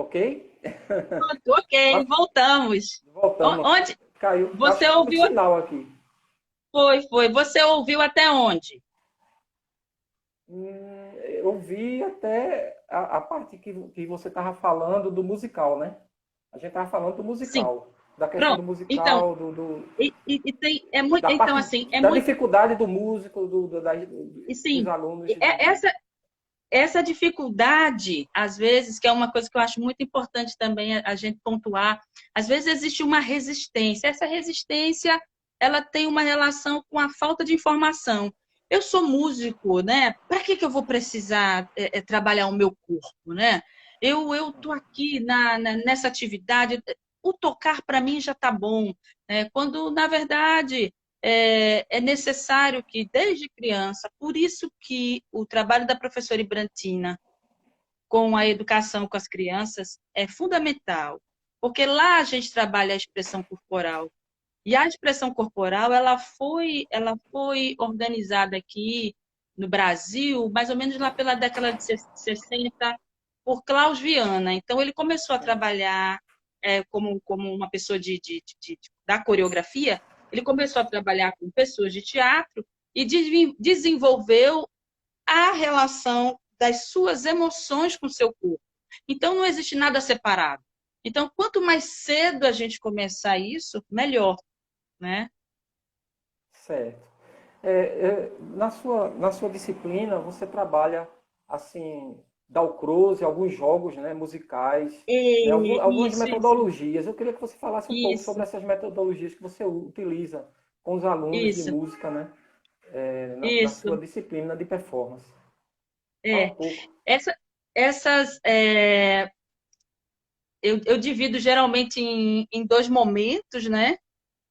Ok? Pronto, ok, Mas voltamos. voltamos aqui. Onde Caiu. Acho você que caiu o ouviu? sinal aqui. Foi. Você ouviu até onde? Eu vi até a parte que você estava falando do musical, né? A gente estava falando do Sim, musical. Da questão do pronto. Então, musical, é muito, da então parte assim, é da muito, dificuldade do músico, e dos sim, alunos. essa dificuldade, às vezes, que é uma coisa que eu acho muito importante também a gente pontuar, às vezes existe uma resistência. Essa resistência, ela tem uma relação com a falta de informação. Eu sou músico, né? Para que que eu vou precisar trabalhar o meu corpo, né? Eu tô aqui nessa atividade, o tocar para mim já tá bom, né? Quando na verdade é necessário que, desde criança, por isso que o trabalho da professora Ibrantina com a educação com as crianças é fundamental, porque lá a gente trabalha a expressão corporal. E a expressão corporal, ela foi organizada aqui no Brasil, mais ou menos lá pela década de 60, por Klaus Viana. Então, ele começou a Sim, trabalhar como uma pessoa da coreografia, ele começou a trabalhar com pessoas de teatro e desenvolveu a relação das suas emoções com o seu corpo. Então, não existe nada separado. Então, quanto mais cedo a gente começar isso, melhor, né? certo. Na sua disciplina, você trabalha, assim, dá o cross, alguns jogos, né, musicais, né, algumas Isso, metodologias. Eu queria que você falasse um pouco sobre isso, essas metodologias que você utiliza com os alunos de isso, música, né, na isso. sua disciplina de performance. Fala um É. pouco. Essa, essas, eu divido geralmente em dois momentos, né?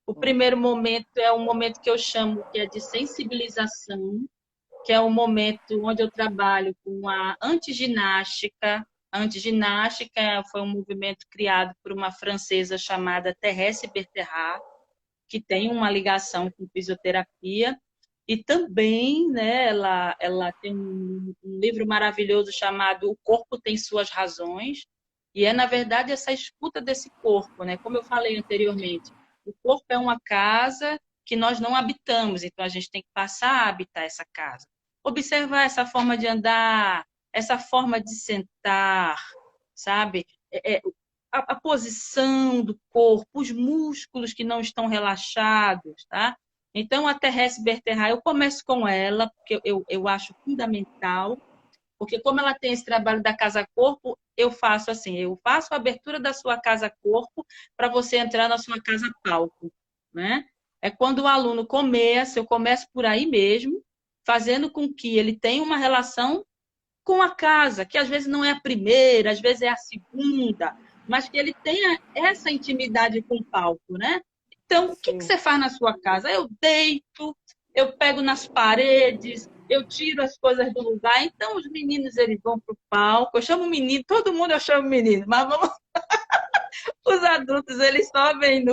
O primeiro momento é um momento que eu chamo que é de sensibilização, que é um momento onde eu trabalho com a antiginástica. A antiginástica foi um movimento criado por uma francesa chamada Thérèse Bertherat, que tem uma ligação com fisioterapia. E também, né, ela tem um livro maravilhoso chamado O Corpo Tem Suas Razões, e é, na verdade, essa escuta desse corpo, né? Como eu falei anteriormente, o corpo é uma casa que nós não habitamos, então a gente tem que passar a habitar essa casa. Observar essa forma de andar, essa forma de sentar, sabe? A posição do corpo, os músculos que não estão relaxados, tá? Então, a Thérèse Bertherat, eu começo com ela, porque eu acho fundamental, porque como ela tem esse trabalho da casa-corpo, eu faço assim, eu faço a abertura da sua casa-corpo para você entrar na sua casa-palco, né? É quando o aluno começa, eu começo por aí mesmo, fazendo com que ele tenha uma relação com a casa, que às vezes não é a primeira, às vezes é a segunda, mas que ele tenha essa intimidade com o palco, né? Então, o que que Sim, você faz na sua casa? Eu deito, eu pego nas paredes, eu tiro as coisas do lugar. Então, os meninos eles vão para o palco. Eu chamo menino, todo mundo eu chamo menino, mas vamos, os adultos eles sobem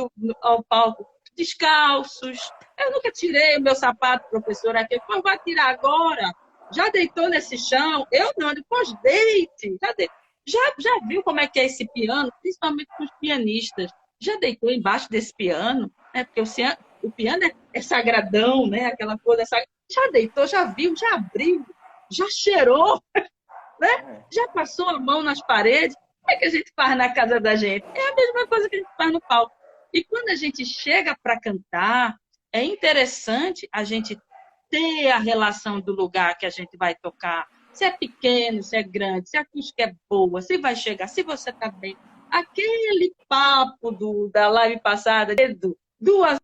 ao palco descalços. Eu nunca tirei o meu sapato, professora, aqui. Pois vai tirar agora? Já deitou nesse chão? Eu não, depois deite. Já viu como é que é esse piano? Principalmente com os pianistas. Já deitou embaixo desse piano? É porque o piano é sagradão, né? Aquela coisa. Já deitou, já viu, já abriu, já cheirou, né? é, Já passou a mão nas paredes. Como é que a gente faz na casa da gente? É a mesma coisa que a gente faz no palco. E quando a gente chega para cantar, é interessante a gente ter a relação do lugar que a gente vai tocar. Se é pequeno, se é grande, se a acústica é boa, se vai chegar, se você está bem. Aquele papo da live passada, 2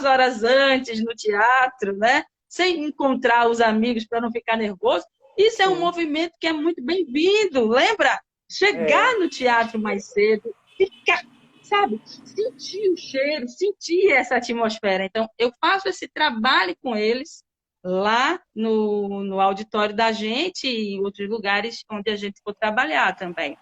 horas antes no teatro, né? Sem encontrar os amigos para não ficar nervoso. Isso é um sim. movimento que é muito bem-vindo. Lembra? É, Chegar no teatro mais cedo, ficar, sabe? Sentir o cheiro, sentir essa atmosfera. Então, eu faço esse trabalho com eles lá no auditório da gente e em outros lugares onde a gente for trabalhar também.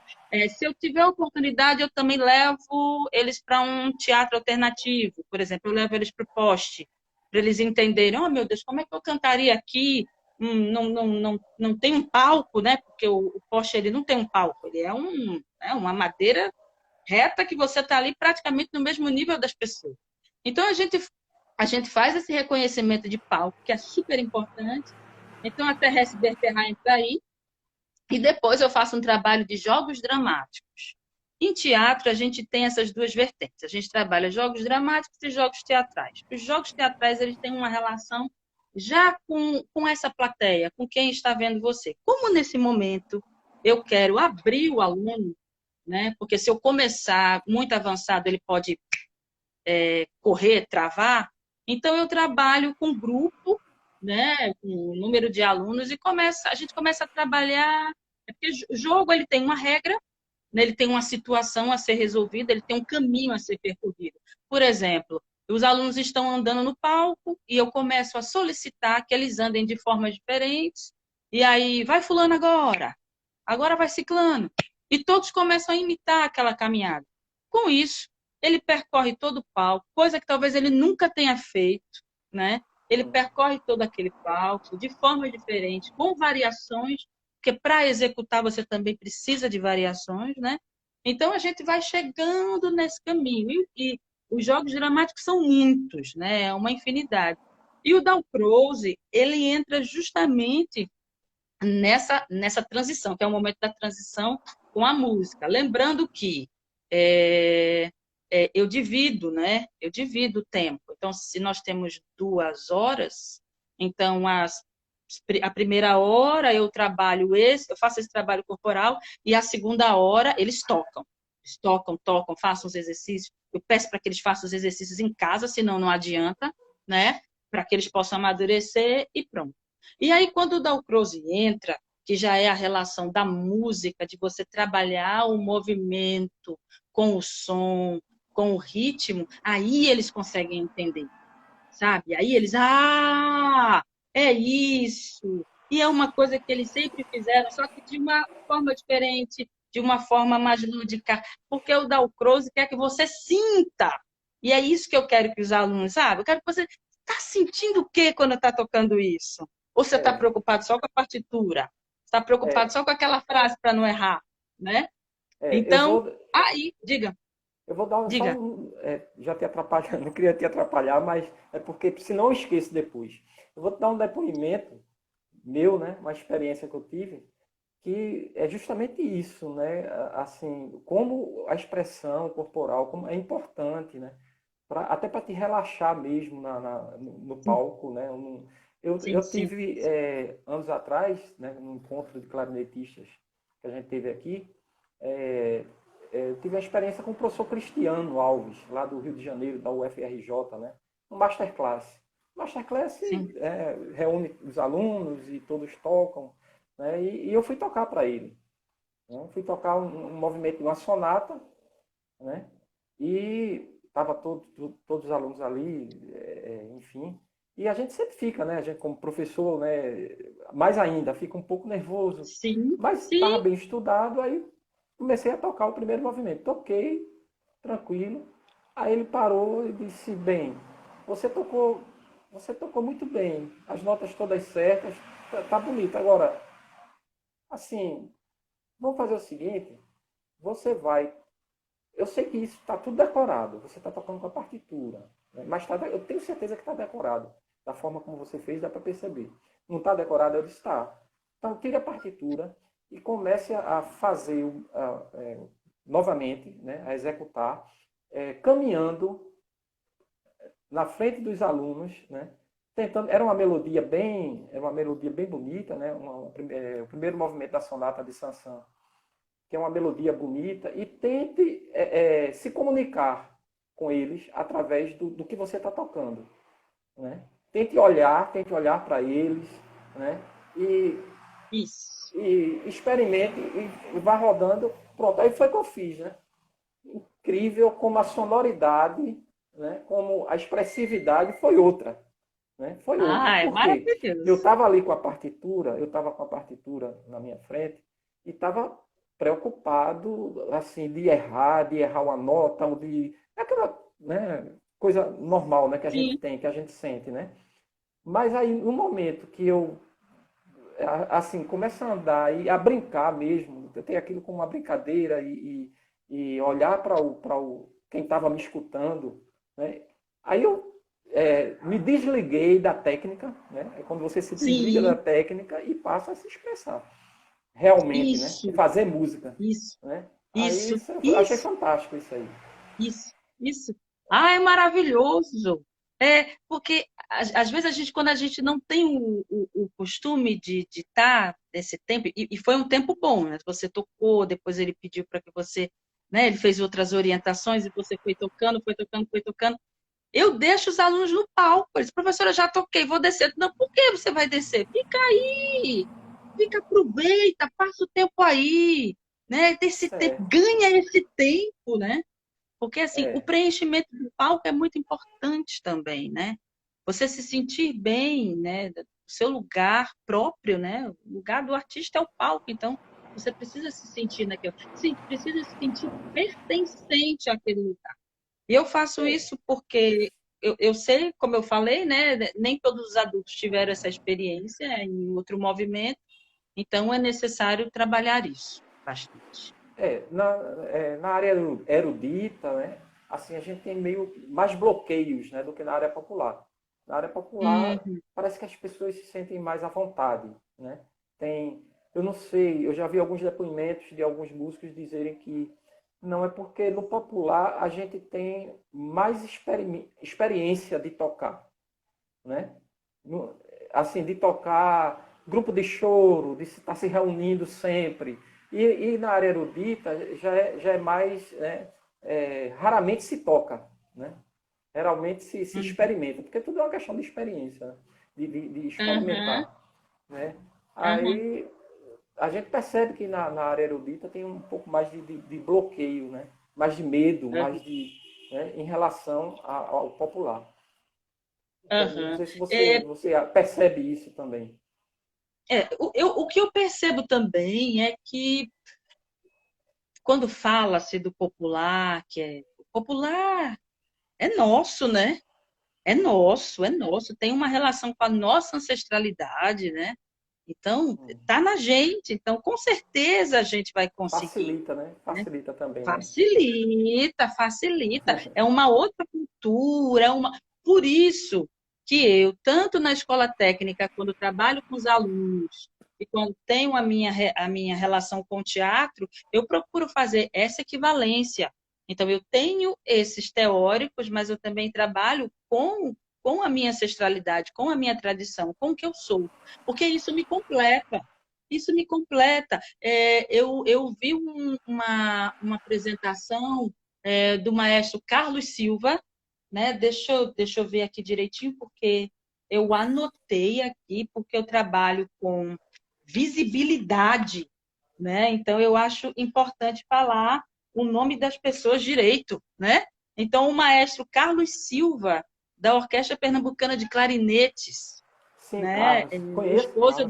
Se eu tiver a oportunidade, eu também levo eles para um teatro alternativo. Por exemplo, eu levo eles para o Poste, para eles entenderem, oh meu Deus, como é que eu cantaria aqui? não tem um palco, né? Porque o poste ele não tem um palco, ele é uma madeira reta que você está ali praticamente no mesmo nível das pessoas. Então a gente faz esse reconhecimento de palco, que é super importante. Então a Terrestre Berterra entra aí, e depois eu faço um trabalho de jogos dramáticos. Em teatro, a gente tem essas duas vertentes. A gente trabalha jogos dramáticos e jogos teatrais. Os jogos teatrais eles têm uma relação já com essa plateia, com quem está vendo você. Como nesse momento eu quero abrir o aluno, né? Porque se eu começar muito avançado, ele pode correr, travar. Então, eu trabalho com grupo, né, com o número de alunos, e a gente começa a trabalhar. Porque o jogo ele tem uma regra, né, ele tem uma situação a ser resolvida, ele tem um caminho a ser percorrido. Por exemplo, os alunos estão andando no palco e eu começo a solicitar que eles andem de formas diferentes, e aí vai fulano agora vai ciclano, e todos começam a imitar aquela caminhada. Com isso, ele percorre todo o palco, coisa que talvez ele nunca tenha feito, né? Ele percorre todo aquele palco de forma diferente, com variações, porque para executar você também precisa de variações, né? Então a gente vai chegando nesse caminho. E os jogos dramáticos são muitos, né? É uma infinidade. E o Dalcroze, ele entra justamente nessa transição, que é o momento da transição com a música. Lembrando que eu divido, né? Eu divido o tempo. Então, se nós temos 2 horas, então a primeira hora eu eu faço esse trabalho corporal, e a segunda hora eles tocam. Eles tocam, façam os exercícios. Eu peço para que eles façam os exercícios em casa, senão não adianta, né? Para que eles possam amadurecer e pronto. E aí, quando o Dalcroze entra, que já é a relação da música, de você trabalhar o movimento com o som, com o ritmo, aí eles conseguem entender, sabe? Aí eles, é isso! E é uma coisa que eles sempre fizeram, só que de uma forma diferente, de uma forma mais lúdica, porque o Dalcroze quer que você sinta. E é isso que eu quero que os alunos, sabe? Eu quero que você está sentindo o quê quando está tocando isso? Ou você está É, preocupado só com a partitura? Está preocupado é, só com aquela frase para não errar, né? é, eu Então, vou, aí, diga, eu vou dar só diga. um. Já te atrapalhar, não queria te atrapalhar, mas é porque senão eu esqueço depois. Eu vou te dar um depoimento meu, né? Uma experiência que eu tive, que é justamente isso, né? Assim, como a expressão corporal como é importante, né? Até para te relaxar mesmo no Sim, palco, né? sim, Eu sim. tive, anos atrás, né, num encontro de clarinetistas que a gente teve aqui, é, eu tive uma experiência com o professor Cristiano Alves, lá do Rio de Janeiro, da UFRJ, né? Um masterclass. Masterclass Sim. reúne os alunos e todos tocam, né? E eu fui tocar para ele. Né? Fui tocar um movimento de uma sonata, né? E tava todos os alunos ali, enfim. E a gente sempre fica, né? A gente como professor, né? Mais ainda, fica um pouco nervoso. Sim, Mas estava sim. bem estudado, aí comecei a tocar o primeiro movimento. Toquei, tranquilo. Aí ele parou e disse, bem, você tocou, você tocou muito bem, as notas todas certas, tá bonito. Agora, assim, vamos fazer o seguinte, você vai. Eu sei que isso está tudo decorado, você está tocando com a partitura, né? Mas eu tenho certeza que está decorado. Da forma como você fez, dá para perceber. Não está decorado, eu disse, está. Então, tire a partitura e comece a fazer novamente, né, a executar, caminhando na frente dos alunos, né, tentando. Era uma melodia bem bonita, né, o primeiro movimento da sonata de Saint-Saëns, que é uma melodia bonita, e tente se comunicar com eles através do que você está tocando. Né? Tente olhar para eles, né? e, Isso. e experimente, e vá rodando. Pronto, aí foi o que eu fiz. Né? Incrível como a sonoridade, né? Como a expressividade foi outra. Né? Foi outra. Ah, é Por quê? Eu maravilhoso. estava ali com a partitura, eu estava com a partitura na minha frente e estava preocupado assim de errar uma nota, ou de aquela, né, coisa normal, né, que a gente Sim, tem, que a gente sente, né? Mas aí no momento que eu assim, começa a andar e a brincar mesmo, ter aquilo como uma brincadeira e olhar para quem estava me escutando, né? Aí eu me desliguei da técnica, né? É quando você se desliga da Sim, técnica e passa a se expressar, realmente, né? isso, Fazer música, isso, né? Aí isso, eu achei isso. fantástico isso aí. Isso. Ah, é maravilhoso. É, porque às vezes quando a gente não tem o costume de estar nesse tempo, e foi um tempo bom, né? Você tocou, depois ele pediu para que você, né? Ele fez outras orientações e você foi tocando, foi tocando, foi tocando. Eu deixo os alunos no palco. Eles, professora, eu já toquei, vou descer. Não, por que você vai descer? Fica aí, fica, aproveita, passa o tempo aí, né? Desse tempo, Certo. ganha esse tempo, né? Porque, assim, o É, preenchimento do palco é muito importante também, né? Você se sentir bem, né? Do seu lugar próprio, né? O lugar do artista é o palco, então você precisa se sentir naquele, sim, precisa se sentir pertencente àquele lugar. E eu faço é. isso porque eu sei, como eu falei, né? Nem todos os adultos tiveram essa experiência em outro movimento, então é necessário trabalhar isso bastante. Na área erudita, né, assim, a gente tem meio mais bloqueios, né, do que na área popular. Na área popular, Uhum, parece que as pessoas se sentem mais à vontade, né? Tem, eu não sei, eu já vi alguns depoimentos de alguns músicos dizerem que não é porque no popular a gente tem mais experiência de tocar, né? No- Assim, de tocar grupo de choro, de estar se reunindo sempre. E na área erudita já é mais, né, raramente se toca, né? Geralmente se uhum, experimenta, porque tudo é uma questão de experiência, né? De uhum, experimentar, né? uhum. Aí a gente percebe que na área erudita tem um pouco mais de bloqueio, né? Mais de medo, mais de, né, em relação ao popular. Não Aham. sei se É, você percebe isso também. o que eu percebo também é que quando fala-se do popular, que é o popular é nosso, né? É nosso, tem uma relação com a nossa ancestralidade, né? Então, tá na gente, então com certeza a gente vai conseguir, Facilita, né? né? Facilita também, né? Facilita, facilita. É uma outra cultura, é uma. Por isso que eu, tanto na escola técnica, quando trabalho com os alunos e quando tenho a minha relação com o teatro, eu procuro fazer essa equivalência. Então, eu tenho esses teóricos, mas eu também trabalho com a minha ancestralidade, com a minha tradição, com o que eu sou, porque isso me completa. Isso me completa. Eu vi uma apresentação do maestro Carlos Silva, né? Deixa eu ver aqui direitinho, porque eu anotei aqui, porque eu trabalho com visibilidade, né? Então, eu acho importante falar o nome das pessoas direito, né? Então, o maestro Carlos Silva, da Orquestra Pernambucana de Clarinetes, Sim, né? O conheço, esposo sim.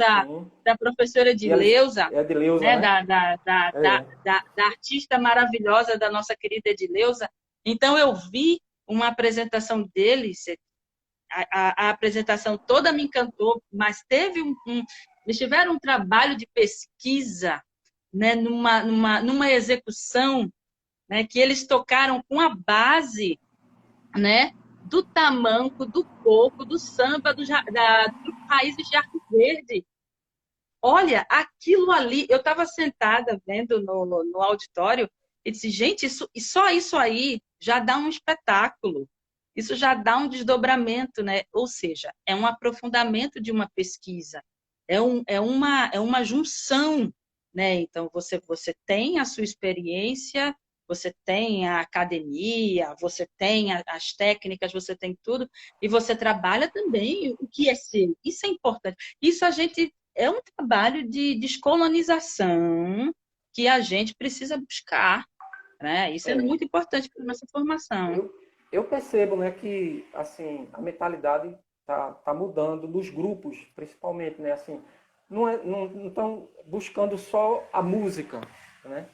da professora E ela Edileuza, é de Leusa, né? né? É. Da artista maravilhosa da nossa querida Edileuza. Então, eu vi uma apresentação deles, a apresentação toda me encantou, mas teve eles tiveram um trabalho de pesquisa, né? Numa execução, né? Que eles tocaram com a base, né? Do tamanco, do coco, do samba, do Raízes de Arco Verde. Olha, aquilo ali, eu estava sentada vendo no auditório e disse, gente, e só isso aí já dá um espetáculo. Isso já dá um desdobramento, né? Ou seja, é um aprofundamento de uma pesquisa, é uma junção, né? Então, você tem a sua experiência, você tem a academia, você tem as técnicas, você tem tudo, e você trabalha também o que é seu. Isso é importante. Isso a gente é um trabalho de descolonização que a gente precisa buscar, né? Isso é É. muito importante para a nossa formação. Eu, eu percebo, né, que assim a mentalidade tá mudando nos grupos, principalmente, né? Assim, não estão buscando só a música, né?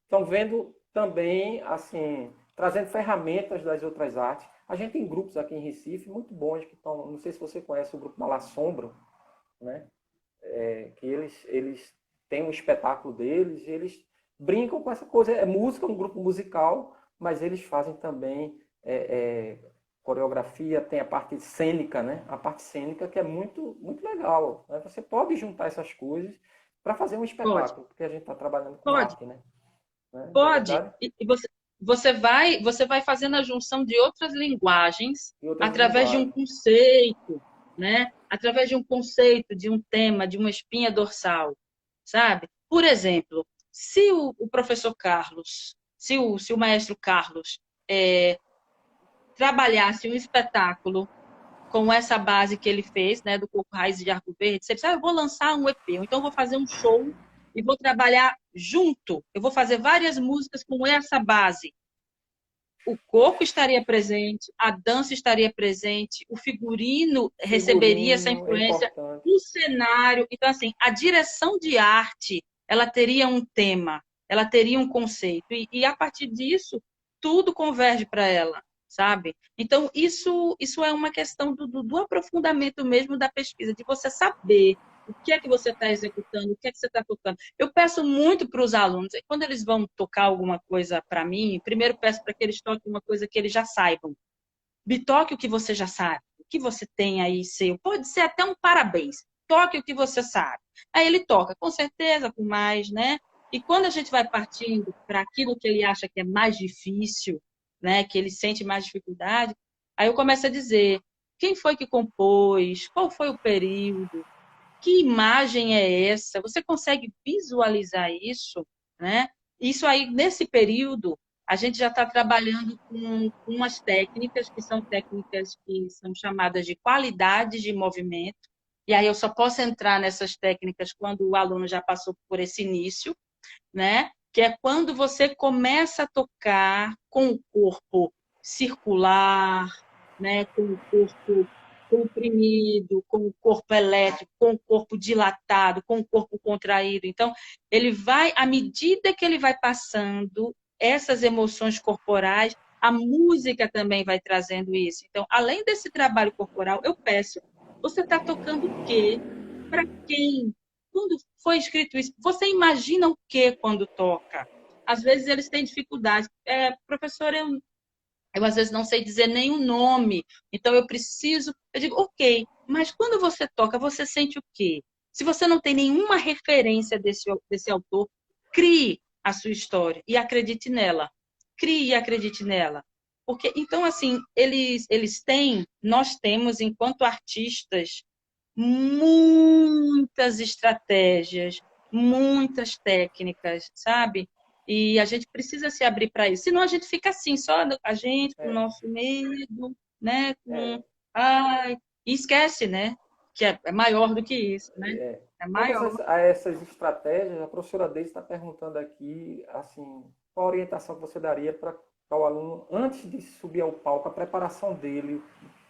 Estão vendo também, assim, trazendo ferramentas das outras artes. A gente tem grupos aqui em Recife muito bons que estão, não sei se você conhece o grupo Malassombro, né? que eles têm um espetáculo deles, eles brincam com essa coisa. É música, um grupo musical, mas eles fazem também coreografia, tem a parte cênica, né? A parte cênica que é muito, muito legal. Né? Você pode juntar essas coisas para fazer um Pode, espetáculo, porque a gente está trabalhando com pode, arte, né? Não é pode. verdade? E você vai fazendo a junção de outras linguagens E outras através de um linguagens. conceito, né? Através de um conceito, de um tema, de uma espinha dorsal, sabe? Por exemplo, se o professor Carlos, se o maestro Carlos é, trabalhasse um espetáculo com essa base que ele fez, né, do Coco Raiz de Arco Verde, você pensa, eu vou lançar um EP, ou então eu vou fazer um show e vou trabalhar junto. Eu vou fazer várias músicas com essa base. O corpo estaria presente, a dança estaria presente, o figurino receberia essa Figurino é influência, importante. o cenário. Então, assim, a direção de arte, ela teria um tema, ela teria um conceito. E a partir disso, tudo converge para ela, sabe? Então, isso é uma questão do aprofundamento mesmo da pesquisa, de você saber o que é que você está executando, o que é que você está tocando. Eu peço muito para os alunos, quando eles vão tocar alguma coisa para mim, primeiro peço para que eles toquem uma coisa que eles já saibam. Me toque o que você já sabe, o que você tem aí seu. Pode ser até um parabéns. Toque o que você sabe. Aí ele toca, com certeza, com mais, né? E quando a gente vai partindo para aquilo que ele acha que é mais difícil, né? Que ele sente mais dificuldade, aí eu começo a dizer quem foi que compôs, qual foi o período, que imagem é essa? Você consegue visualizar isso, né? Isso aí, nesse período, a gente já está trabalhando com umas técnicas, que são técnicas que são chamadas de qualidades de movimento, e aí eu só posso entrar nessas técnicas quando o aluno já passou por esse início, né? Que é quando você começa a tocar com o corpo circular, né? Com o corpo comprimido, com o corpo elétrico, com o corpo dilatado, com o corpo contraído. Então, ele vai, à medida que ele vai passando essas emoções corporais, a música também vai trazendo isso. Então, além desse trabalho corporal, eu peço, você está tocando o quê? Para quem? Quando foi escrito isso, você imagina o que quando toca? Às vezes eles têm dificuldade. Professor, eu às vezes não sei dizer nem o nome, então eu preciso. Eu digo, ok, mas quando você toca, você sente o quê? Se você não tem nenhuma referência desse autor, crie a sua história e acredite nela. Crie e acredite nela. Porque, então, assim, eles têm, nós temos, enquanto artistas, muitas estratégias, muitas técnicas, sabe? E a gente precisa se abrir para isso. Senão a gente fica assim, só a gente com o É, nosso medo, né? é, Ai, e esquece, né? Que é maior do que isso, né? É Todas maior. essas estratégias, a professora Deise está perguntando aqui, assim, qual a orientação que você daria para o aluno antes de subir ao palco, a preparação dele,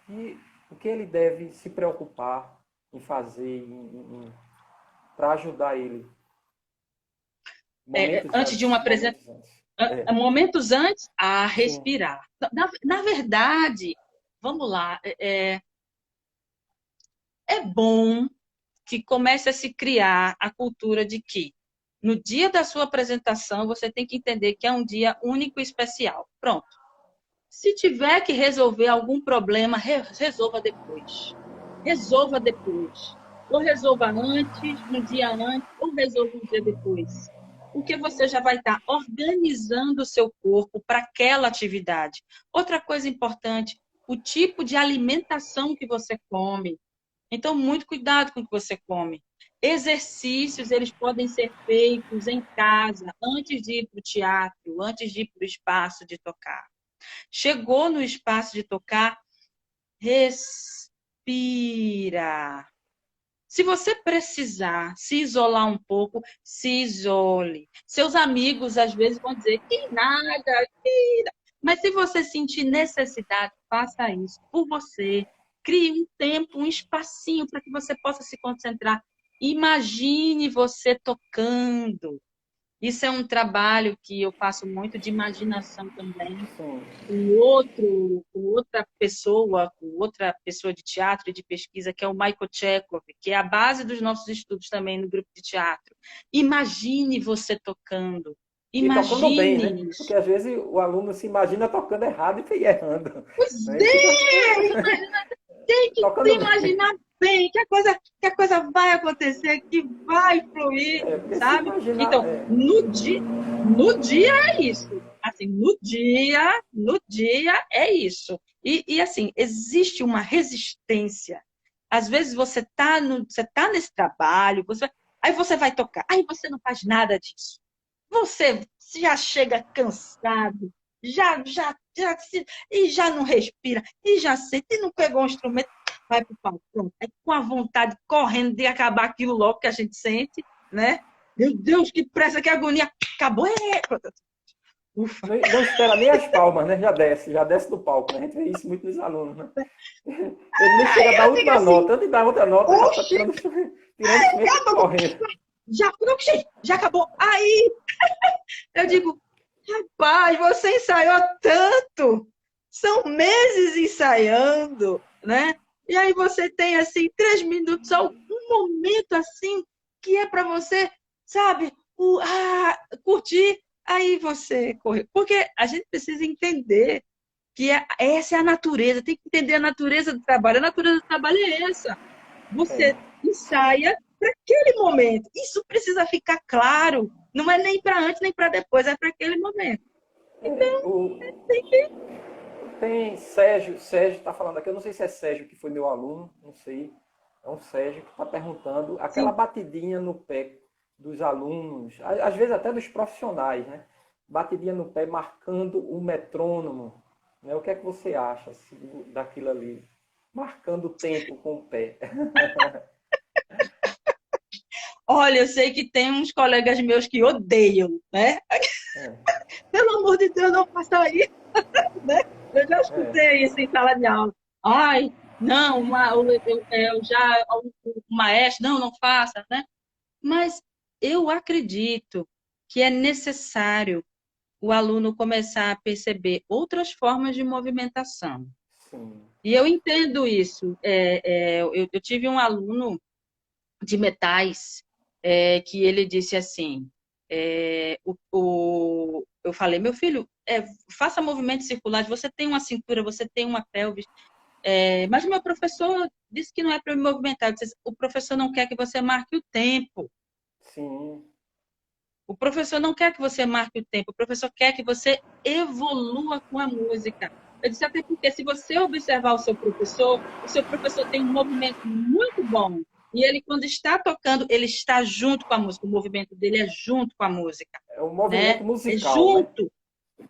e o que ele deve se preocupar em fazer para ajudar ele, momentos Antes de uma antes, apresentação, momentos antes. É, momentos antes, a sim, respirar. Na verdade, vamos lá, é bom que comece a se criar a cultura de que no dia da sua apresentação você tem que entender que é um dia único e especial. Pronto. Se tiver que resolver algum problema, resolva depois. Resolva depois. Ou resolva antes, um dia antes, ou resolva um dia depois. Porque você já vai estar organizando o seu corpo para aquela atividade. Outra coisa importante, o tipo de alimentação que você come. Então, muito cuidado com o que você come. Exercícios, eles podem ser feitos em casa, antes de ir para o teatro, antes de ir para o espaço de tocar. Chegou no espaço de tocar, respira. Se você precisar se isolar um pouco, se isole. Seus amigos às vezes vão dizer que nada, tira. Mas se você sentir necessidade, faça isso por você. Crie um tempo, um espacinho para que você possa se concentrar. Imagine você tocando. Isso é um trabalho que eu faço muito de imaginação também. Sim, Outra pessoa de teatro e de pesquisa, que é o Michael Chekhov, que é a base dos nossos estudos também no grupo de teatro. Imagine você tocando. e tocando bem, né? Imagine Porque isso. às vezes o aluno se imagina tocando errado e errando. Pois Né? Ele fica é! Tem que se tocando bem. imaginar bem que a coisa vai acontecer, que vai fluir, É, porque se sabe? imagina. Então, no dia é isso. Assim, no dia é isso. E assim, existe uma resistência. Às vezes você tá nesse trabalho, aí você vai tocar, aí você não faz nada disso. Você já chega cansado, e já não respira, e já sente, e não pegou um instrumento, vai pro palco, pronto. Aí com a vontade, correndo de acabar aquilo logo que a gente sente, né? Meu Deus, que pressa, que agonia. Acabou, ufa. Não, não espera nem as palmas, né? Já desce do palco, né? A gente vê isso muito nos alunos, né? Ele nem chega a dar a Eu digo última assim, nota. Antes de dar a outra nota, já está oxe, tirando o instrumento e acabou, correndo. já acabou. Aí eu digo, rapaz, você ensaiou tanto, são meses ensaiando, né? E aí você tem assim 3 minutos, um momento assim que é para você, sabe, curtir. Aí você corre, porque a gente precisa entender que essa é a natureza, tem que entender a natureza do trabalho. A natureza do trabalho é essa. É, Você ensaia para aquele momento. Isso precisa ficar claro. Não é nem para antes nem para depois, é para aquele momento. é, tem Sérgio está falando aqui, eu não sei se é Sérgio que foi meu aluno, não sei. É um Sérgio que está perguntando aquela Sim. batidinha no pé dos alunos, às vezes até dos profissionais, né? Batidinha no pé marcando o metrônomo. Né? O que é que você acha assim, daquilo ali? Marcando o tempo com o pé. Olha, eu sei que tem uns colegas meus que odeiam, né? É, Pelo amor de Deus, não faça isso, né? Eu já é, escutei isso em sala de aula. Ai, não, o maestro, não faça, né? Mas eu acredito que é necessário o aluno começar a perceber outras formas de movimentação. sim. E eu entendo isso. Eu tive um aluno de metais que ele disse assim: eu falei, meu filho, faça movimentos circulares, você tem uma cintura, você tem uma pelvis, mas o meu professor disse que não é para me movimentar. Eu disse, o professor não quer que você marque o tempo. Sim. O professor não quer que você marque o tempo, o professor quer que você evolua com a música. Eu disse até porque se você observar o seu professor tem um movimento muito bom. E ele, quando está tocando, ele está junto com a música. O movimento dele é junto com a música, É um né? movimento É musical, né? junto.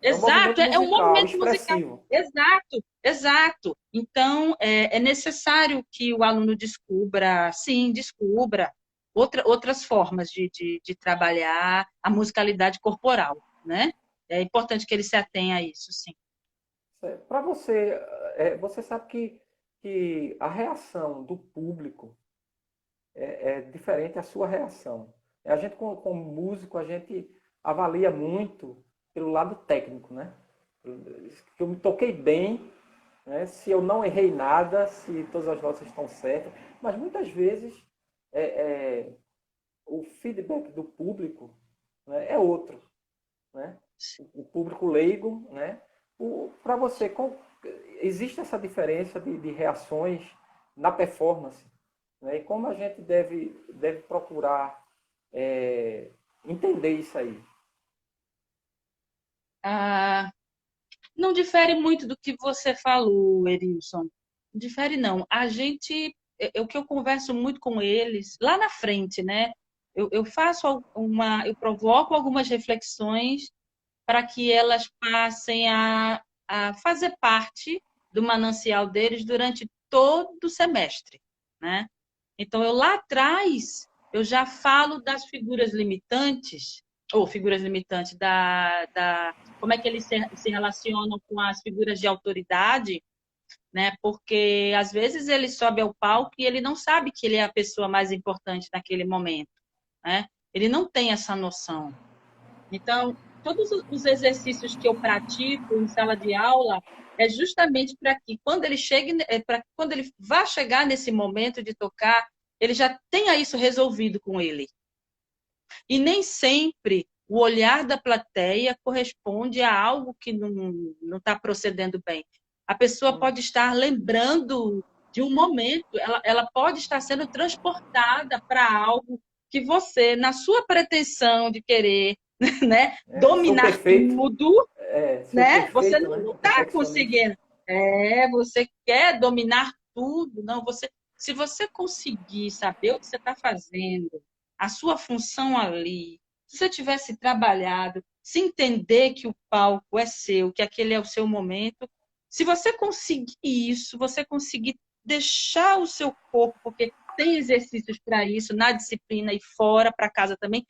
É um Exato, movimento é um musical, movimento musical. expressivo. Exato, exato. Então, é necessário que o aluno descubra, sim, descubra outras formas de trabalhar a musicalidade corporal, né? É importante que ele se atenha a isso, sim. Para você, você sabe que a reação do público é diferente da sua reação. A gente, como músico, a gente avalia muito pelo lado técnico, né? Que eu me toquei bem, né? Se eu não errei nada, se todas as notas estão certas. Mas muitas vezes é, é, o feedback do público, né, é outro, né? O público leigo, né? Para você, existe essa diferença de reações na performance, né? E como a gente deve procurar entender isso aí. Ah, não difere muito do que você falou, Erilson. Não difere, não. O que eu converso muito com eles, lá na frente, né? Eu faço eu provoco algumas reflexões para que elas passem a fazer parte do manancial deles durante todo o semestre, né? Então, eu lá atrás, eu já falo das figuras limitantes, ou figuras limitantes como é que eles se relacionam com as figuras de autoridade, né? Porque às vezes ele sobe ao palco e ele não sabe que ele é a pessoa mais importante naquele momento, né? Ele não tem essa noção. Então, todos os exercícios que eu pratico em sala de aula é justamente para que quando ele chegue, para que quando ele vá chegar nesse momento de tocar, ele já tenha isso resolvido com ele. E nem sempre o olhar da plateia corresponde a algo que não está procedendo bem. A pessoa Hum. pode estar lembrando de um momento, ela pode estar sendo transportada para algo que você, na sua pretensão de querer, né, Sou dominar perfeito, tudo, sou né, você perfeito, né? não O está perfeccionista. conseguindo. Você quer dominar tudo, não, se você conseguir saber o que você está fazendo, a sua função ali, se você tivesse trabalhado, se entender que o palco é seu, que aquele é o seu momento, se você conseguir isso, você conseguir deixar o seu corpo, porque tem exercícios para isso, na disciplina e fora, para casa também.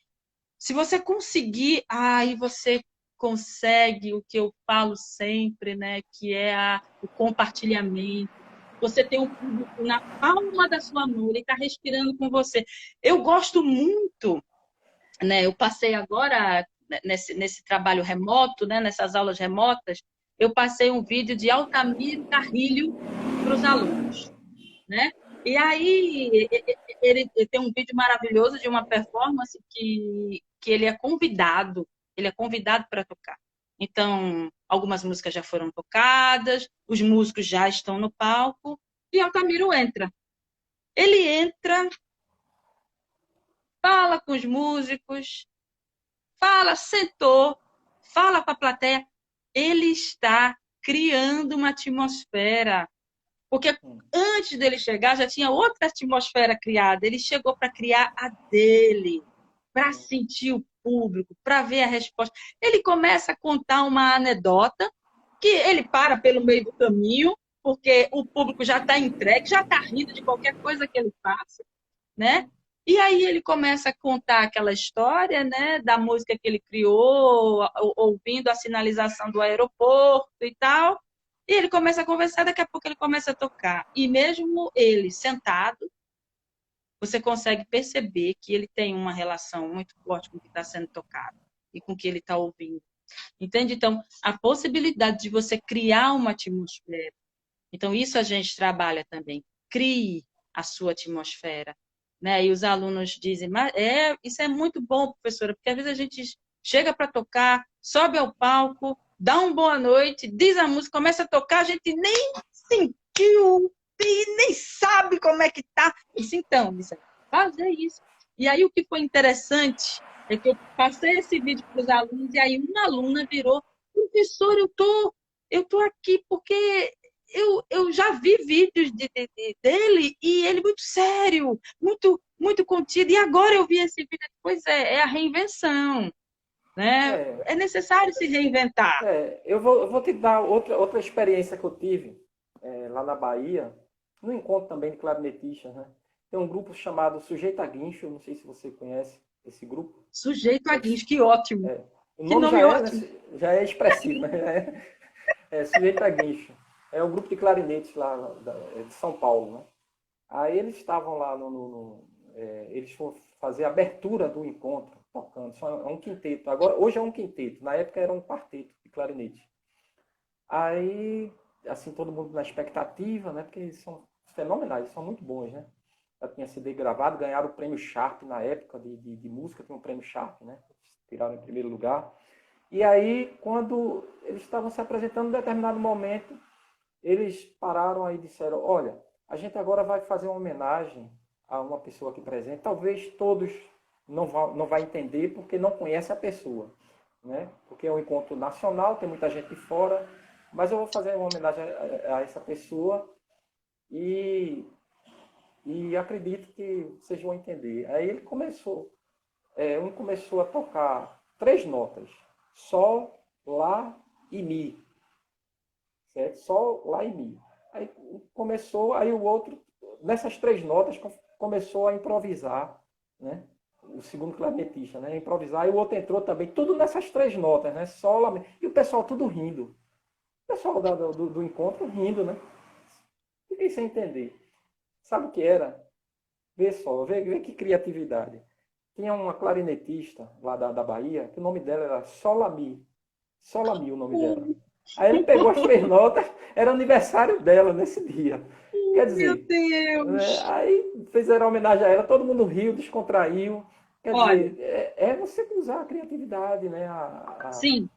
Se você conseguir, aí você consegue o que eu falo sempre, né? Que é o compartilhamento. Você tem um público na palma da sua mão, ele está respirando com você. Eu gosto muito, né? Eu passei agora nesse trabalho remoto, né? Nessas aulas remotas, eu passei um vídeo de Altamiro Carrilho para os alunos, né? E aí ele tem um vídeo maravilhoso de uma performance que ele é convidado para tocar. Então, algumas músicas já foram tocadas, os músicos já estão no palco e Altamiro entra. Ele entra, fala com os músicos, fala, sentou, fala com a plateia. Ele está criando uma atmosfera. Porque Hum. antes dele chegar, já tinha outra atmosfera criada. Ele chegou para criar a dele, para sentir o público, para ver a resposta. Ele começa a contar uma anedota que ele para pelo meio do caminho, porque o público já está entregue, já está rindo de qualquer coisa que ele faça, né? E aí ele começa a contar aquela história, né, da música que ele criou, ouvindo a sinalização do aeroporto e tal. E ele começa a conversar, daqui a pouco ele começa a tocar. E mesmo ele sentado, você consegue perceber que ele tem uma relação muito forte com o que está sendo tocado e com o que ele está ouvindo. Entende? Então, a possibilidade de você criar uma atmosfera. Então, isso a gente trabalha também. Crie a sua atmosfera. Né? E os alunos dizem, mas isso é muito bom, professora, porque às vezes a gente chega para tocar, sobe ao palco, dá uma boa noite, diz a música, começa a tocar, a gente nem sentiu e nem sabe como é que tá. Então, isso, fazer isso. E aí o que foi interessante é que eu passei esse vídeo para os alunos e aí uma aluna virou, professor, eu tô aqui porque eu já vi vídeos dele e ele muito sério, muito contido. E agora eu vi esse vídeo, pois é a reinvenção, né? É, É necessário se reinventar. eu vou te dar outra experiência que eu tive lá na Bahia, no encontro também de clarinetistas, né? Tem um grupo chamado Sujeito a Guincho, não sei se você conhece esse grupo. Sujeito a É, guincho, que ótimo. o Que nome nome já é, né, ótimo. já é expressivo, né? Sujeito a Guincho. É um grupo de clarinetes lá de São Paulo, né? Aí eles estavam lá eles foram fazer a abertura do encontro, tocando. Só é um quinteto. Agora, hoje é um quinteto. Na época era um quarteto de clarinete. Aí, assim, todo mundo na expectativa, né? Porque eles são fenomenais, eles são muito bons, né? Já tinha CD gravado, ganharam o prêmio Sharp na época de música, tinha um prêmio Sharp, né? Tiraram em primeiro lugar. E aí, quando eles estavam se apresentando em determinado momento, eles pararam aí e disseram, olha, a gente agora vai fazer uma homenagem a uma pessoa aqui presente. Talvez todos não vai entender porque não conhece a pessoa, né? Porque é um encontro nacional, tem muita gente de fora, mas eu vou fazer uma homenagem a essa pessoa e, e acredito que vocês vão entender. Aí ele começou, um começou a tocar três notas, Sol, Lá e Mi, certo? Sol, Lá e Mi. Aí começou, aí o outro, nessas três notas, começou a improvisar, né? O segundo clarinetista, né? Improvisar, e o outro entrou também, tudo nessas três notas, né? Sol, Lá, Mi. E o pessoal tudo rindo. O pessoal do encontro rindo, né? Fiquei sem entender. Sabe o que era? Vê só, vê que criatividade. tinha uma clarinetista lá da Bahia, que o nome dela era Solami. Solami o nome dela. Aí ele pegou as 3 notas, era aniversário dela nesse dia. Quer Meu dizer, né, Deus! aí fizeram homenagem a ela, todo mundo riu, descontraiu. Quer Olha, dizer, é você usar a criatividade, né? sim,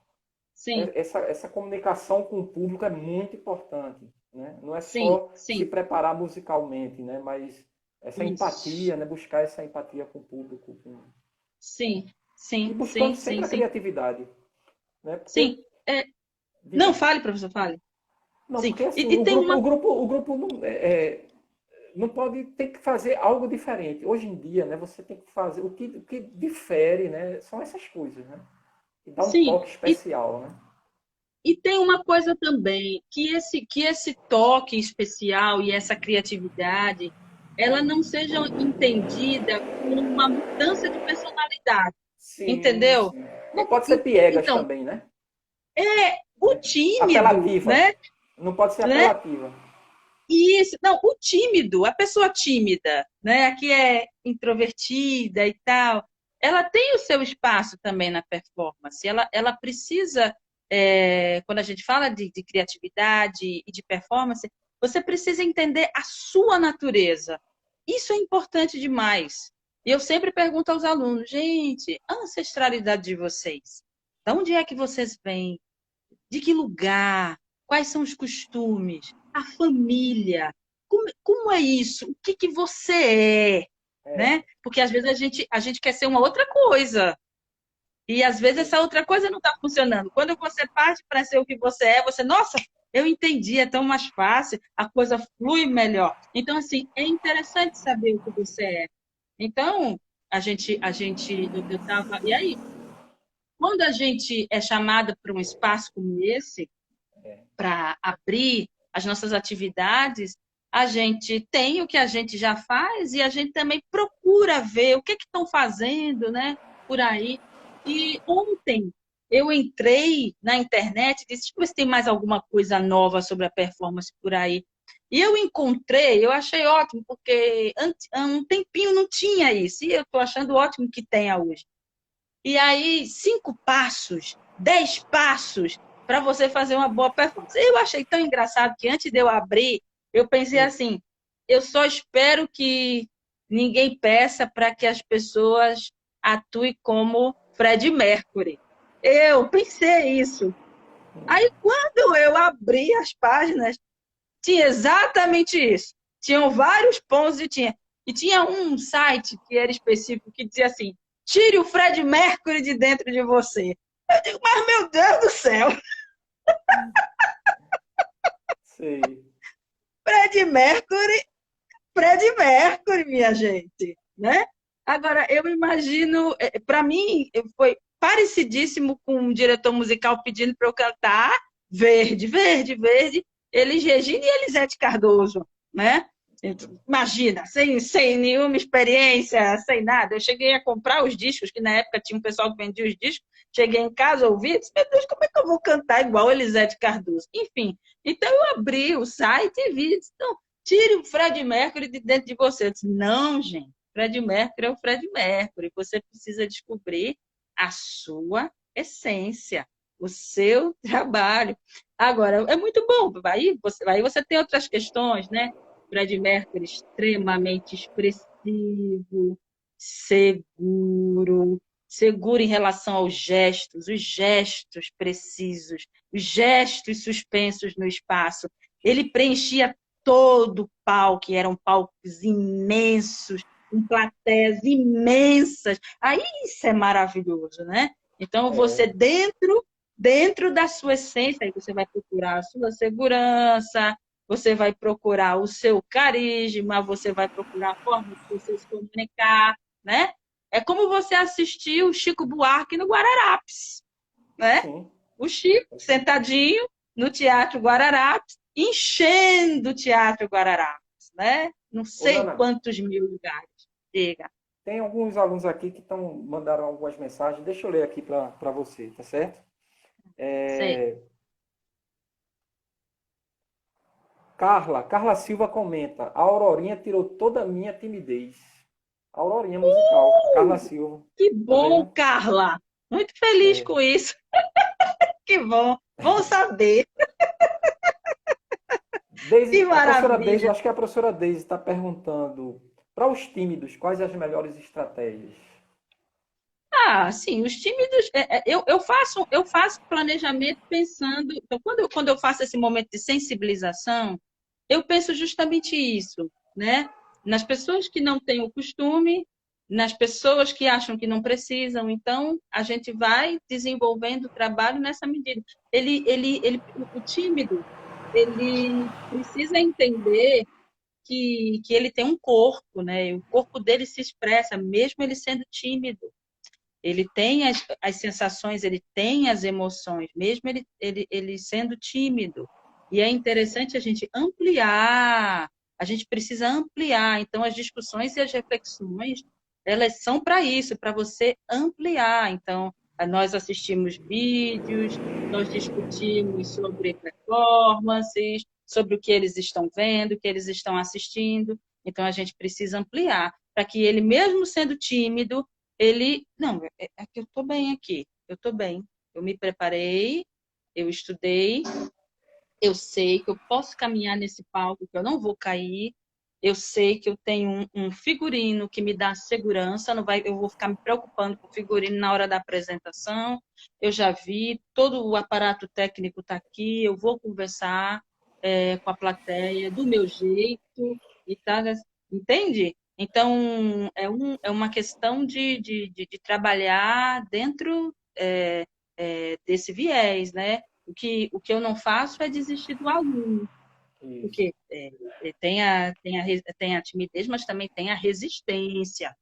sim, Essa comunicação com o público é muito importante, né? Não é sim, só se sim, preparar musicalmente, né? Mas essa isso. empatia, né? Buscar essa empatia com o público. Sim, E sim, buscando sim, sim, sempre a sim, criatividade, né? Porque, sim. É, não, diga, fale, professor, fale. não, Sim, porque assim, e tem uma. o grupo não, não pode, tem que fazer algo diferente. Hoje em dia, né? Você tem que fazer, o que difere, né? São essas coisas, né? E dá um Sim, toque especial, né? e tem uma coisa também, que esse toque especial e essa criatividade, ela não seja entendida como uma mudança de personalidade, Sim, entendeu? sim. Não pode ser E- piegas Então, também, né? o tímido, Apelativa. Não pode ser né? apelativa. Isso, não, o tímido, a pessoa tímida, né, que é introvertida e tal, ela tem o seu espaço também na performance. Ela precisa, quando a gente fala de criatividade e de performance, você precisa entender a sua natureza. Isso é importante demais. E eu sempre pergunto aos alunos, gente, a ancestralidade de vocês, de onde é que vocês vêm? De que lugar? Quais são os costumes? A família? Como é isso? O que você é? É, Né? Porque às vezes a gente quer ser uma outra coisa. E às vezes essa isso. outra coisa não está funcionando. Quando você parte para ser o que você é, você, nossa, eu entendi, é tão mais fácil, a coisa flui melhor. Então, assim, é interessante saber o que você é. Então, eu tava. E aí, quando a gente é chamada para um espaço como esse, para abrir as nossas atividades, a gente tem o que a gente já faz e a gente também procura ver o que estão fazendo, né, por aí. E ontem eu entrei na internet e disse, deixa eu ver se tem mais alguma coisa nova sobre a performance por aí. E eu encontrei, eu achei ótimo, porque há um tempinho não tinha isso, e eu estou achando ótimo que tenha hoje. E aí, 5 passos, 10 passos para você fazer uma boa performance. Eu achei tão engraçado que antes de eu abrir, eu pensei Sim. assim: eu só espero que ninguém peça para que as pessoas atuem como Fred Mercury. Eu pensei isso. Aí, quando eu abri as páginas, tinha exatamente isso. Tinham vários pontos e tinha um site que era específico que dizia assim: tire o Fred Mercury de dentro de você. Eu digo, mas meu Deus do céu, Sei. Fred Mercury, Fred Mercury, minha gente, né? Agora, eu imagino, para mim, foi parecidíssimo com um diretor musical pedindo para eu cantar Verde, Verde, Verde, Elis Regina e Elisete Cardoso, né? Imagina, sem nenhuma experiência, sem nada. Eu cheguei a comprar os discos, que na época tinha um pessoal que vendia os discos. Cheguei em casa, ouvi, e disse, meu Deus, como é que eu vou cantar igual Elisete Cardoso? Enfim, então eu abri o site e vi, disse, então, tire o Fred Mercury de dentro de você. Eu disse, não, gente, Fred Mercury é o Fred Mercury. Você precisa descobrir a sua essência, o seu trabalho. Agora, é muito bom, aí você tem outras questões, né? Fred Mercury extremamente expressivo, seguro, seguro em relação aos gestos, os gestos precisos, os gestos suspensos no espaço. Ele preenchia todo o palco, eram palcos imensos, com plateias imensas. Aí isso é maravilhoso, né? Então você É, dentro da sua essência, aí você vai procurar a sua segurança, você vai procurar o seu carisma, você vai procurar a forma de você se comunicar, né? É como você assistir o Chico Buarque no Guararapes, né? sim. O Chico sentadinho no Teatro Guararapes, enchendo o Teatro Guararapes, né? Não Ô, sei Nana, quantos mil lugares. Diga. tem alguns alunos aqui que mandaram algumas mensagens. Deixa eu ler aqui para você, tá certo? Sei. É, Carla Silva comenta: a Aurorinha tirou toda a minha timidez. Aurorinha musical. Carla Silva. Que Tá bom, vendo? Carla! Muito feliz É. com isso. Que bom. Bom saber. Deise, Que a professora Deise, eu maravilha. acho que a professora Deise está perguntando para os tímidos quais as melhores estratégias. Ah, sim, os tímidos. Eu faço planejamento pensando. Então, quando eu faço esse momento de sensibilização, eu penso justamente isso, né? Nas pessoas que não têm o costume, nas pessoas que acham que não precisam. Então, a gente vai desenvolvendo o trabalho nessa medida. O tímido, ele precisa entender que ele tem um corpo, né? E o corpo dele se expressa, mesmo ele sendo tímido. Ele tem as sensações, ele tem as emoções, mesmo ele sendo tímido. E é interessante a gente ampliar, a gente precisa ampliar. Então, as discussões e as reflexões, elas são para isso, para você ampliar. Então, nós assistimos vídeos, nós discutimos sobre performances, sobre o que eles estão vendo, o que eles estão assistindo. Então, a gente precisa ampliar, para que ele, mesmo sendo tímido, ele, não, é que eu estou bem aqui, eu estou bem, eu me preparei, eu estudei, eu sei que eu posso caminhar nesse palco, que eu não vou cair, eu sei que eu tenho um figurino que me dá segurança, não vai, eu vou ficar me preocupando com o figurino na hora da apresentação, eu já vi, todo o aparato técnico está aqui, eu vou conversar com a plateia do meu jeito, e tá, entende? Então, é uma questão de trabalhar dentro desse viés, né? O que eu não faço é desistir do aluno, Isso. porque tem a timidez, mas também tem a resistência,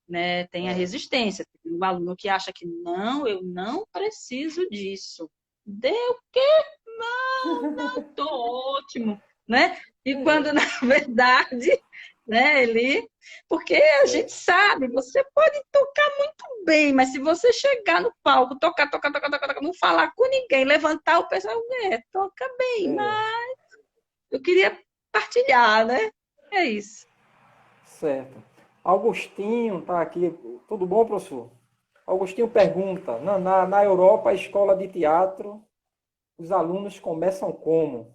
né? Tem a É, resistência. Tem o aluno que acha que não, eu não preciso disso. Deu que tô ótimo, né? E quando, na verdade, né, porque a gente certo. sabe, você pode tocar muito bem, mas se você chegar no palco, tocar, tocar, tocar, tocar, tocar, não falar com ninguém, levantar o pessoal, toca bem, É, mas eu queria partilhar, né? É isso. certo. Augustinho está aqui. Tudo bom, professor? Augustinho pergunta: na Europa, a escola de teatro, os alunos começam como?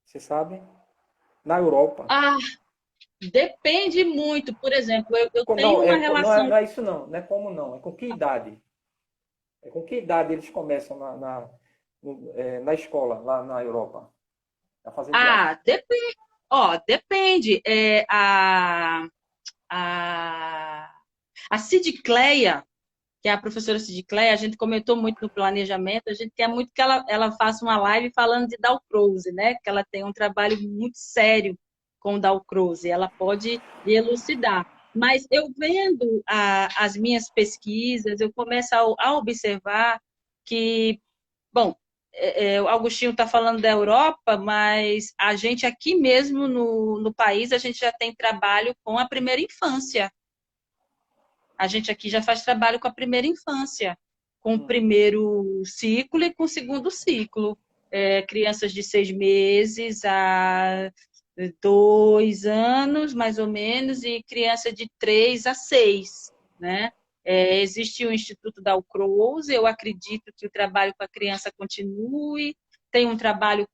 Você sabe? Na Europa. Ah, depende muito. Por exemplo, eu tenho Não, uma não é, relação. não é isso não. Não é como não. É com que idade? É com que idade eles começam na escola, lá na Europa, a fazer teatro? Ah, depende. A, a Cidicleia, que é a professora Cidicleia, a gente comentou muito no planejamento, a gente quer muito que ela faça uma live falando de Dalcroze, né? Que ela tem um trabalho muito sério com o Dalcroze, ela pode elucidar. Mas eu vendo as minhas pesquisas, eu começo a observar que, bom, o Agostinho está falando da Europa, mas a gente aqui mesmo no país, a gente já tem trabalho com a primeira infância. A gente aqui já faz trabalho com a primeira infância, com o Hum, primeiro ciclo e com o segundo ciclo. Crianças de 6 meses a 2 anos, mais ou menos, e criança de 3 a 6, né? Existe o Instituto Dalcroze, eu acredito que o trabalho com a criança continue. Tem um trabalho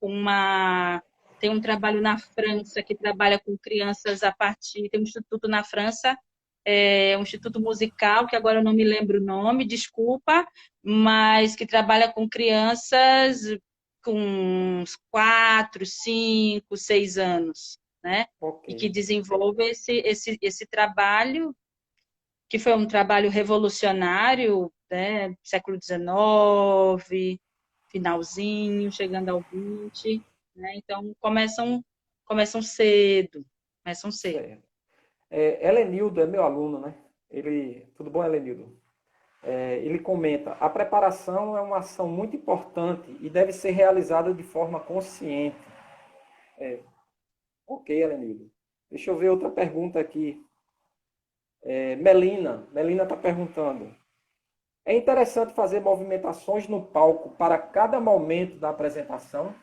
tem um trabalho na França que trabalha com crianças a partir, tem um instituto na França, um instituto musical, que agora eu não me lembro o nome, desculpa, mas que trabalha com crianças com uns 4, 5, 6 anos, né? ok. E que desenvolve esse trabalho, que foi um trabalho revolucionário, né? Século XIX, finalzinho, chegando ao 20, né? Então, começam cedo, começam cedo. Certo. Helenildo é meu aluno, né? Tudo bom, Helenildo? Ele comenta: a preparação é uma ação muito importante e deve ser realizada de forma consciente. Ok, Helenildo. Deixa eu ver outra pergunta aqui. Melina está perguntando: é interessante fazer movimentações no palco para cada momento da apresentação?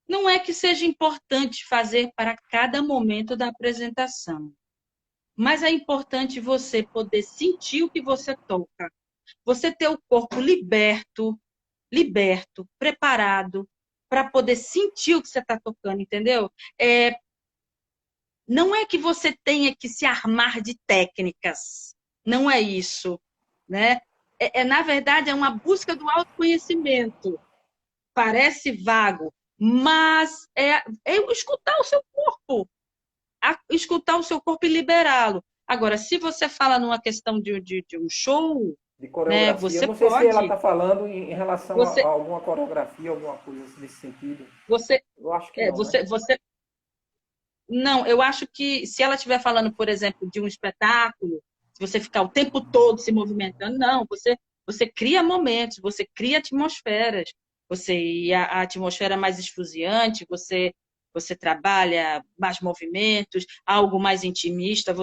Não é que seja importante fazer para cada momento da apresentação, mas é importante você poder sentir o que você toca. Você ter o corpo liberto, preparado para poder sentir o que você está tocando, entendeu? Não é que você tenha que se armar de técnicas, não é isso, né? Na verdade, é uma busca do autoconhecimento. Parece vago, mas é escutar o seu corpo, escutar o seu corpo e liberá-lo. Agora, se você fala numa questão de um show, De né, coreografia. Eu você não sei se ela pode, está falando em relação a você, alguma coreografia, alguma coisa nesse sentido. você, Eu acho que é, não, né? você, não, eu acho que se ela estiver falando, por exemplo, de um espetáculo, se você ficar o tempo todo se movimentando, não, você cria momentos, você cria atmosferas, e a atmosfera é mais esfuziante, você trabalha mais movimentos, algo mais intimista,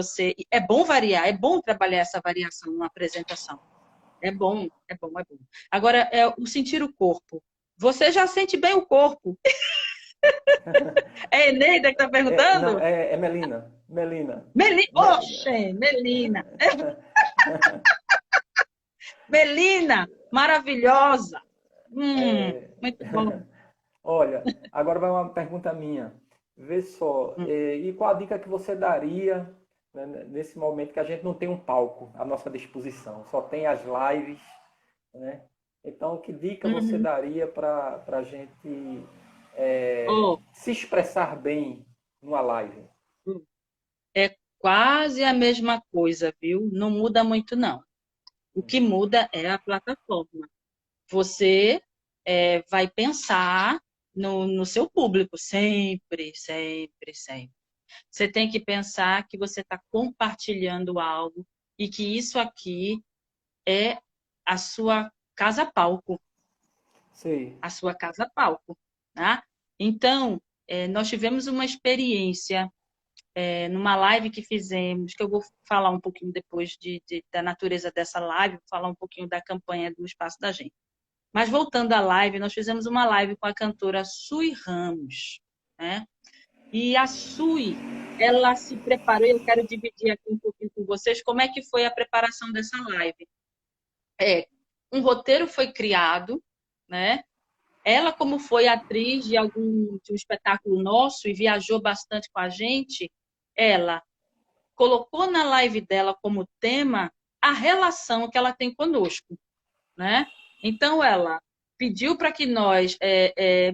é bom variar, é bom trabalhar essa variação numa apresentação. É bom, é bom, é bom. Agora, o sentir o corpo. Você já sente bem o corpo. É a Eneida que está Não, perguntando? é Melina. Melina. Oxe, Melina. Melina, maravilhosa. É, Muito bom. olha, agora vai uma pergunta minha. Vê só, e qual a dica que você daria, né, nesse momento que a gente não tem um palco à nossa disposição, só tem as lives, né? Então, que dica você Uhum. daria para a gente Oh, se expressar bem numa live? é quase a mesma coisa, viu? Não muda muito, não. O que muda é a plataforma. Você vai pensar no seu público, sempre, sempre, sempre. Você tem que pensar que você está compartilhando algo e que isso aqui é a sua casa-palco, Sei. a sua casa-palco, tá? Então, nós tivemos uma experiência numa live que fizemos, que eu vou falar um pouquinho depois da natureza dessa live, vou falar um pouquinho da campanha do Espaço da Gente. Mas voltando à live, nós fizemos uma live com a cantora Sui Ramos, né? E a Sui, ela se preparou, eu quero dividir aqui um pouquinho com vocês como é que foi a preparação dessa live. Um roteiro foi criado, né? Ela, como foi atriz de um espetáculo nosso e viajou bastante com a gente, ela colocou na live dela como tema a relação que ela tem conosco, né? Então ela pediu para que nós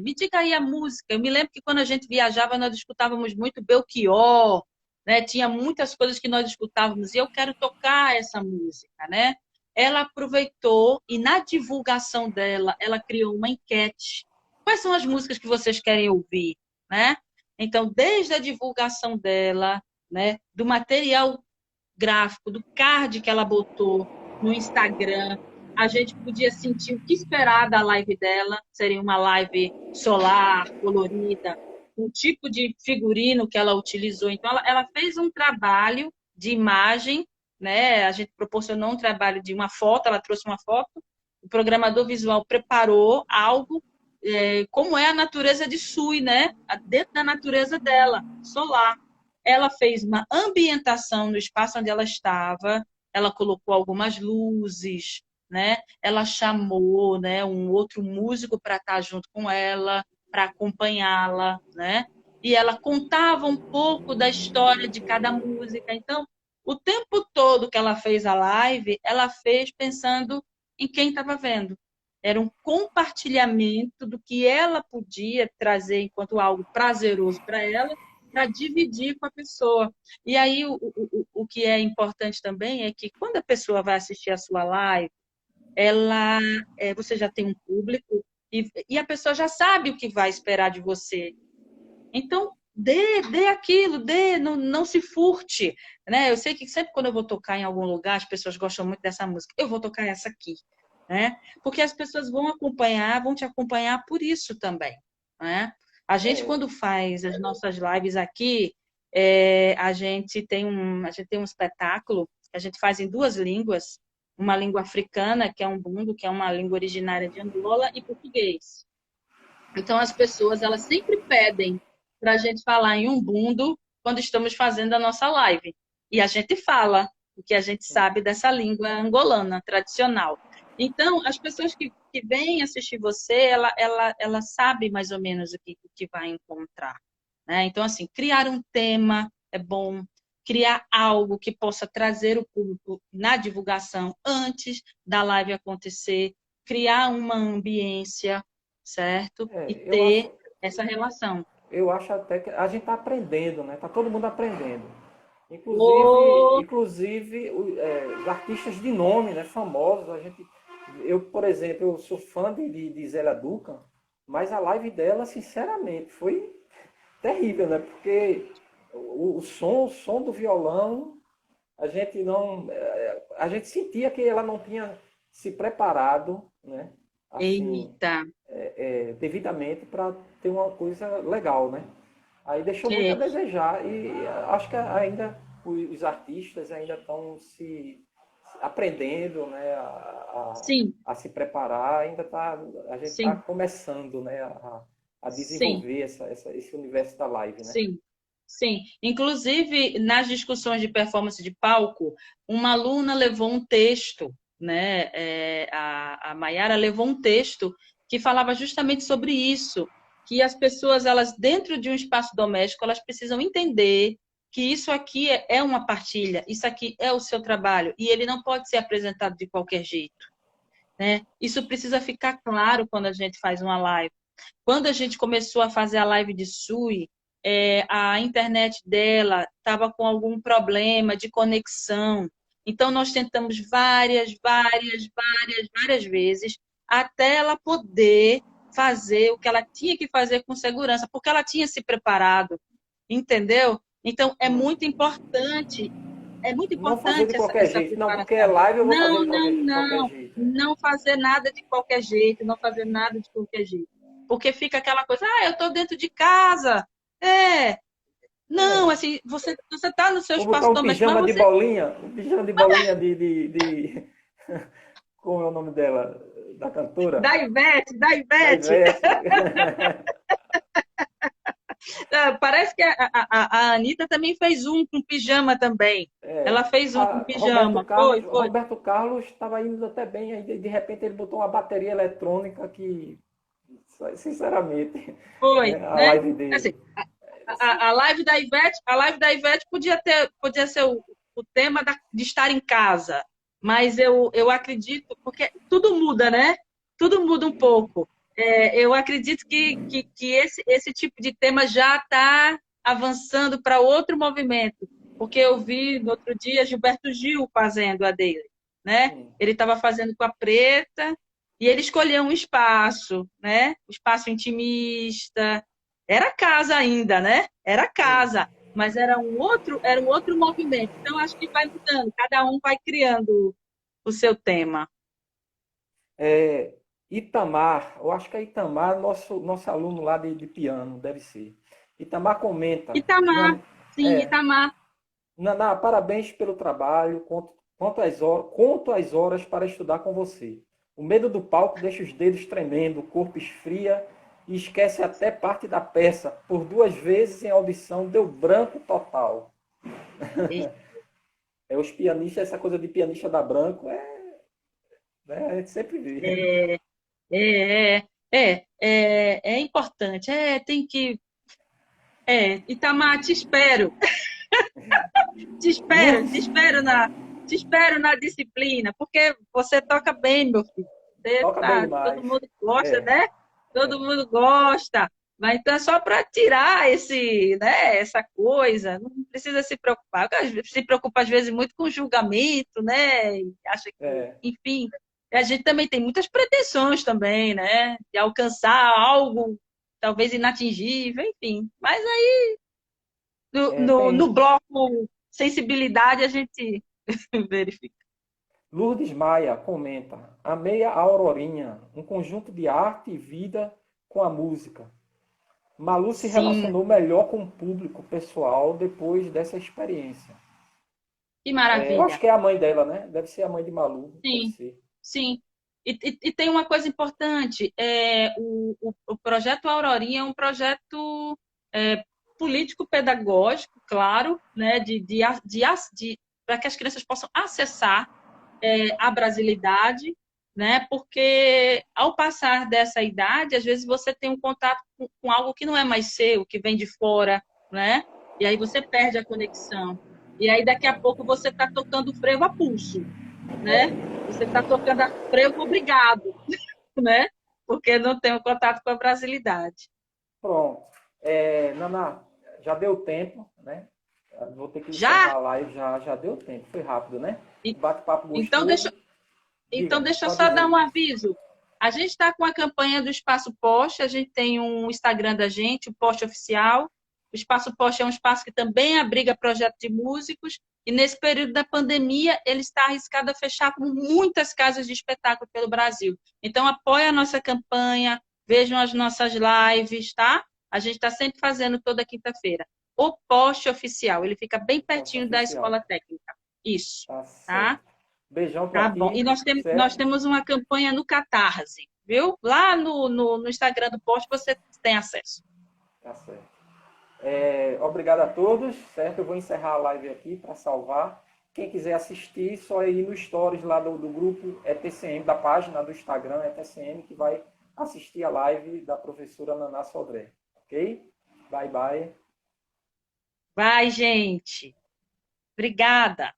me diga aí a música. Eu me lembro que quando a gente viajava nós escutávamos muito Belchior, né? Tinha muitas coisas que nós escutávamos e eu quero tocar essa música, né? Ela aproveitou e na divulgação dela ela criou uma enquete. Quais são as músicas que vocês querem ouvir, né? Então desde a divulgação dela, né? Do material gráfico, do card que ela botou no Instagram, a gente podia sentir o que esperar da live dela. Seria uma live solar, colorida, um tipo de figurino que ela utilizou. Então, ela fez um trabalho de imagem, né? A gente proporcionou um trabalho de uma foto, ela trouxe uma foto, o programador visual preparou algo como é a natureza de Sui, né? Dentro da natureza dela, solar. Ela fez uma ambientação no espaço onde ela estava, ela colocou algumas luzes, né? Ela chamou, né, um outro músico para estar junto com ela, para acompanhá-la, né? E ela contava um pouco da história de cada música. Então, o tempo todo que ela fez a live, ela fez pensando em quem estava vendo. Era um compartilhamento do que ela podia trazer enquanto algo prazeroso para ela, para dividir com a pessoa. E aí, o que é importante também é que quando a pessoa vai assistir a sua live, você já tem um público e a pessoa já sabe o que vai esperar de você. Então, dê aquilo, não se furte. Né? Eu sei que sempre quando eu vou tocar em algum lugar, as pessoas gostam muito dessa música. Eu vou tocar essa aqui. Né? Porque as pessoas vão te acompanhar por isso também. Né? A gente, É, quando faz as nossas lives aqui, a gente tem um espetáculo que a gente faz em duas línguas, uma língua africana, que é um bungo, que é uma língua originária de Angola, e português. Então, as pessoas, elas sempre pedem para a gente falar em Ubuntu quando estamos fazendo a nossa live. E a gente fala o que a gente sabe dessa língua angolana tradicional. Então, as pessoas que vêm assistir você, ela sabe mais ou menos o que vai encontrar. Né? Então, assim, criar um tema é bom, criar algo que possa trazer o público na divulgação antes da live acontecer, criar uma ambiência, certo? E É, ter essa relação. eu acho até que a gente está aprendendo, né? Tá todo mundo aprendendo. Oh, Os artistas de nome, né, famosos, eu, por exemplo, eu sou fã de Zélia Duca, mas a live dela, sinceramente, foi terrível, né? Porque o som do violão, a gente não, a gente sentia que ela não tinha se preparado, né? Assim, eita. devidamente para ter uma coisa legal, né? Aí deixou muito a É, desejar e acho que ainda os artistas ainda estão se aprendendo, né, sim, a se preparar, a gente está sim, começando, né, a sim, desenvolver esse universo da live, né? sim, sim. Inclusive, nas discussões de performance de palco, uma aluna levou um texto, né? A Mayara levou um texto que falava justamente sobre isso, que as pessoas, elas, dentro de um espaço doméstico, elas precisam entender que isso aqui é uma partilha, isso aqui é o seu trabalho, e ele não pode ser apresentado de qualquer jeito. Né? Isso precisa ficar claro quando a gente faz uma live. Quando a gente começou a fazer a live de Sui, a internet dela estava com algum problema de conexão. Então, nós tentamos várias vezes até ela poder fazer o que ela tinha que fazer com segurança, porque ela tinha se preparado, entendeu? Então, é muito Não fazer de importante qualquer essa jeito, não, porque é preparação. live eu vou fazer Não, de não, qualquer não. jeito. Não fazer nada de qualquer jeito, não fazer nada de qualquer jeito. Porque fica aquela coisa, eu estou dentro de casa. É. Não, É, assim, você está no seu vou botar espaço doméstico, mas você. um pijama de bolinha como é o nome dela, da cantora? Da Da Ivete. Ivete. Parece que a Anitta também fez um com pijama também. Ela fez um com pijama. Foi, foi. Roberto Carlos estava indo até bem, aí de repente ele botou uma bateria eletrônica que, sinceramente, Foi, né, a né? live Assim, dele. a live da Ivete podia ser o tema de estar em casa, mas eu acredito, porque tudo muda, né? Tudo muda um pouco. Eu acredito que esse tipo de tema já está avançando para outro movimento, porque eu vi no outro dia Gilberto Gil fazendo a dele, né? Sim, Ele estava fazendo com a Preta e ele escolheu um espaço, né? Um espaço intimista, era casa ainda, né? Era sim. casa, mas era um outro movimento. Então acho que vai mudando, cada um vai criando o seu tema. É, Itamar, eu acho que é Itamar, nosso aluno lá de piano, deve ser. Itamar comenta, Itamar, sim, é, Itamar. Naná, parabéns pelo trabalho. Conto as horas para estudar com você. O medo do palco deixa os dedos tremendo, o corpo esfria e esquece até parte da peça. Por duas vezes em audição deu branco total. Os pianistas, essa coisa de pianista dar branco, né, a gente sempre vê. É, é, é importante. Tem que. Itamar, te espero. Lourdes, Te espero na disciplina, porque você toca bem, meu filho. toca bem Todo demais. mundo gosta, É, né? Todo é, mundo gosta. Mas então é só para tirar essa coisa, não precisa se preocupar. Se preocupa às vezes muito com julgamento, né? E acha que, é, enfim, a gente também tem muitas pretensões também, né? De alcançar algo talvez inatingível, enfim. Mas aí no tem bloco sensibilidade a gente verifica. Lourdes Maia comenta: Amei a Aurorinha, um conjunto de arte e vida com a música. Malu se Sim, relacionou melhor com o público pessoal depois dessa experiência. que Eu acho maravilha. que é a mãe dela, né? Deve ser a mãe de Malu, deve Sim, ser. sim. E tem uma coisa importante, o projeto Aurorinha é um projeto é, político-pedagógico, claro, né, para que as crianças possam acessar a brasilidade, né, porque ao passar dessa idade, às vezes você tem um contato com algo que não é mais seu, que vem de fora, né, e aí você perde a conexão. E aí daqui a pouco você está tocando frevo a pulso, né? Você está tocando a frevo obrigado, né? Porque não tem um contato com a brasilidade. Pronto. Naná, já deu tempo, né? Vou ter que encerrar Já? a live, já deu tempo. Foi rápido, né? E- Bate-papo Então, gostoso. então, Diga, deixa eu pode só dar dizer. um aviso. A gente está com a campanha do Espaço Poste, a gente tem um Instagram da gente, o Poste Oficial. O Espaço Poste é um espaço que também abriga projetos de músicos, e nesse período da pandemia ele está arriscado a fechar com muitas casas de espetáculo pelo Brasil. Então, apoie a nossa campanha, vejam as nossas lives, tá? A gente está sempre fazendo toda quinta-feira. O Poste Oficial, ele fica bem Posto pertinho da oficial. Escola Técnica. Isso, Tá tá? certo. Beijão pra Tá bom. E ti, nós certo? temos uma campanha no Catarse, viu? Lá no Instagram do post você tem acesso. Tá certo. Obrigado a todos, certo? Eu vou encerrar a live aqui para salvar. Quem quiser assistir, só ir no stories lá do grupo ETCM, da página do Instagram ETCM, que vai assistir a live da professora Naná Sodré. Ok? Bye, bye. Vai, gente. Obrigada.